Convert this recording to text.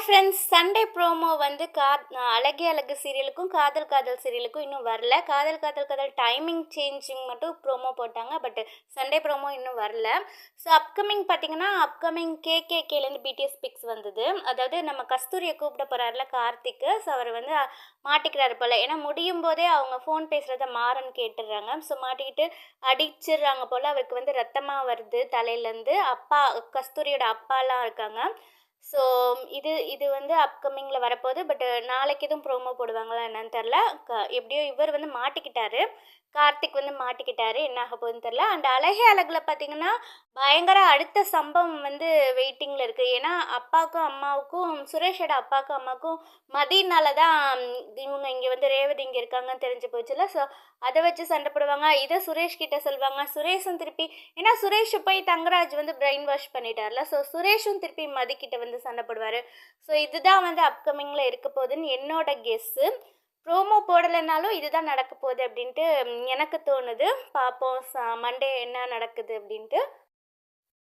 Friends, Sunday promo வந்து அழகே அழகு சீரியலுக்கும் காதல் காதல் சீரியலுக்கும் இன்னும் வரல. காதல் காதல் காதல் டைமிங் சேஞ்சிங் மட்டும் ப்ரோமோ போட்டாங்க. பட் சண்டே ப்ரோமோ இன்னும் வரல. ஸோ அப்கமிங் பார்த்தீங்கன்னா, அப்கமிங் கேகேகேலேருந்து பிடிஎஸ் பிக்ஸ் வந்தது. அதாவது நம்ம கஸ்தூரியை கூப்பிட போகிறாருல கார்த்திக்கு. ஸோ அவர் வந்து மாட்டிக்கிறாரு போல். ஏன்னா முடியும் போதே அவங்க ஃபோன் பேசுகிறத மாறன்னு கேட்டுடுறாங்க. ஸோ மாட்டிக்கிட்டு அடிச்சிடுறாங்க போல். அவருக்கு வந்து ரத்தமாக வருது தலையிலேருந்து. அப்பா கஸ்தூரியோட அப்பாலாம் இருக்காங்க. ஸோ இது வந்து அப்கமிங்கில் வரப்போகுது. பட் நாளைக்கு எதுவும் ப்ரோமோ போடுவாங்களா என்னன்னு தெரில. எப்படியோ இவர் வந்து மாட்டிக்கிட்டாரு. கார்த்திக் வந்து மாட்டிக்கிட்டாரு. என்ன ஆக போகுதுன்னு தெரில. அண்ட் அழகே அழகில் பார்த்தீங்கன்னா பயங்கர அடுத்த சம்பவம் வந்து வெயிட்டிங்கில் இருக்குது. ஏன்னா அப்பாவுக்கும் அம்மாவுக்கும் சுரேஷோட அப்பாவுக்கும் அம்மாவுக்கும் மதியனால தான் இவங்க இங்கே வந்து ரேவதி இங்கே இருக்காங்கன்னு தெரிஞ்சு போச்சுல. ஸோ அதை வச்சு சண்டை போடுவாங்க. இதை சுரேஷ் கிட்ட சொல்லுவாங்க. சுரேஷும் திருப்பி ஏன்னா சுரேஷ் போய் தங்கராஜ் வந்து பிரெயின் வாஷ் பண்ணிட்டார்ல. ஸோ சுரேஷும் திருப்பி மதிக்கிட்ட வந்து சண்டை போடுவார். ஸோ இதுதான் வந்து அப்கமிங்கில் இருக்க போகுதுன்னு என்னோட கெஸ்ஸு. ப்ரோமோ போடலைனாலும் இதுதான் நடக்க போகுது அப்படின்ட்டு எனக்கு தோணுது. பார்ப்போம் மண்டே என்ன நடக்குது அப்படின்ட்டு.